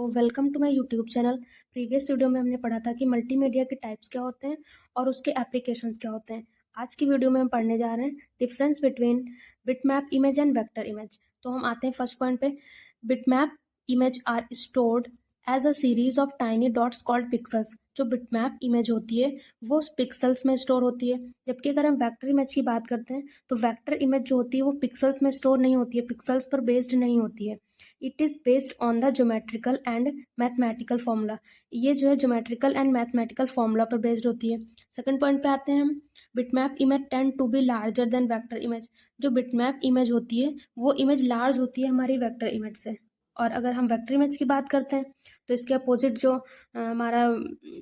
तो welcome to my YouTube channel. Previous video में हमने पढ़ा था कि मल्टीमीडिया के टाइप्स क्या होते हैं और उसके एप्लीकेशंस क्या होते हैं। आज की वीडियो में हम पढ़ने जा रहे हैं difference between bitmap image and vector image. तो हम आते हैं फर्स्ट पॉइंट पे। Bitmap image are stored as a series of tiny dots called pixels. जो बिटमैप इमेज होती है वो पिक्सल्स में स्टोर होती है, जबकि अगर हम वेक्टर इमेज की बात करते हैं तो वेक्टर इमेज जो होती है वो पिक्सल्स में स्टोर नहीं होती है, पिक्सल्स पर बेस्ड नहीं होती है। It is based on the geometrical and mathematical formula. ये जो है ज्योमेट्रिकल एंड मैथमेटिकल फॉर्मूला पर बेस्ड होती है। सेकंड पॉइंट पे आते हैं हम। Bitmap image tend to be larger than vector image. जो बिटमैप इमेज होती है वो इमेज लार्ज होती है हमारी वेक्टर इमेज से। और अगर हम वेक्टर इमेज की बात करते हैं तो इसके अपोजिट जो हमारा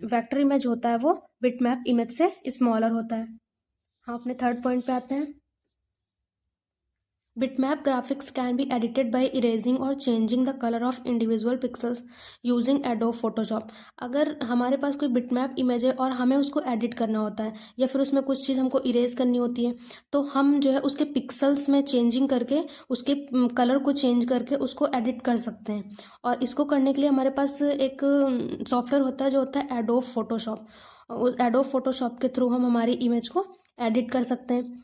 वेक्टर इमेज होता है वो बिटमैप इमेज से स्मॉलर होता है। हम अपने थर्ड पॉइंट पे आते हैं। Bitmap graphics can be edited by erasing or changing the color of individual pixels using Adobe Photoshop। अगर हमारे पास कोई बिटमैप इमेज है और हमें उसको एडिट करना होता है या फिर उसमें कुछ चीज़ हमको इरेज करनी होती है तो हम जो है उसके पिक्सल्स में चेंजिंग करके उसके कलर को चेंज करके उसको एडिट कर सकते हैं। और इसको करने के लिए हमारे पास एक सॉफ्टवेयर होता है जो होता है एडोब फोटोशॉप। उस एडोब फोटोशॉप के थ्रू हम हमारी इमेज को एडिट कर सकते हैं।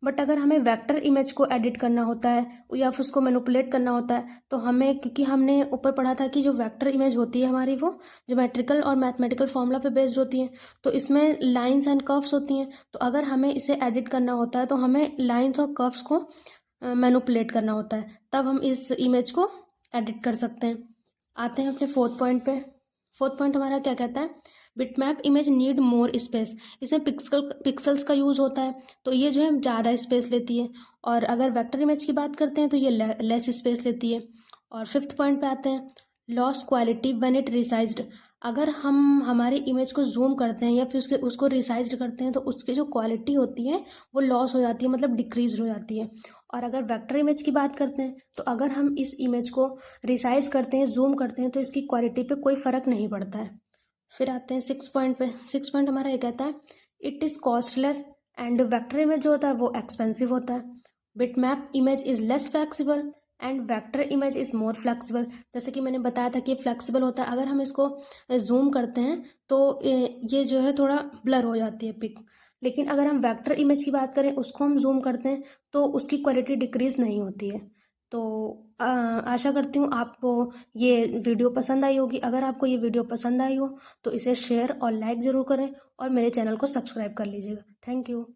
बट अगर हमें वेक्टर इमेज को एडिट करना होता है या फिर उसको मैनिपुलेट करना होता है तो हमें, क्योंकि हमने ऊपर पढ़ा था कि जो वेक्टर इमेज होती है हमारी वो ज्योमेट्रिकल और मैथमेटिकल फॉर्मूला पे बेस्ड होती है, तो इसमें लाइंस एंड कर्व्स होती हैं। तो अगर हमें इसे एडिट करना होता है तो हमें लाइंस और कर्व्स को मैनिपुलेट करना होता है, तब हम इस इमेज को एडिट कर सकते हैं। आते हैं अपने फोर्थ पॉइंट पे। फोर्थ पॉइंट हमारा क्या कहता है? Bitmap image need more space. इसमें पिक्सल्स का यूज़ होता है तो ये जो है ज़्यादा स्पेस लेती है। और अगर वेक्टर इमेज की बात करते हैं तो ये लेस स्पेस लेती है। और फिफ्थ पॉइंट पे आते हैं। Loss quality when it resized. अगर हम हमारी इमेज को जूम करते हैं या फिर उसको रिसाइज्ड करते हैं तो उसकी जो क्वालिटी होती है वो लॉस हो जाती है, मतलब डिक्रीज हो जाती है। और अगर वेक्टर इमेज की बात करते हैं तो अगर हम इस इमेज को रिसाइज करते हैं, जूम करते हैं, तो इसकी क्वालिटी पे कोई फ़र्क नहीं पड़ता है। फिर आते हैं सिक्स पॉइंट पे। सिक्स पॉइंट हमारा ये कहता है it is costless and vector image जो होता है वो एक्सपेंसिव होता है। Bitmap image is less flexible and vector image is more flexible. जैसे कि मैंने बताया था कि फ्लेक्सिबल होता है, अगर हम इसको जूम करते हैं तो ये जो है थोड़ा ब्लर हो जाती है पिक। लेकिन अगर हम वेक्टर इमेज की बात करें, उसको हम जूम करते हैं तो उसकी क्वालिटी डिक्रीज नहीं होती है। तो आशा करती हूँ आपको ये वीडियो पसंद आई होगी। अगर आपको ये वीडियो पसंद आई हो तो इसे शेयर और लाइक ज़रूर करें और मेरे चैनल को सब्सक्राइब कर लीजिएगा। Thank you.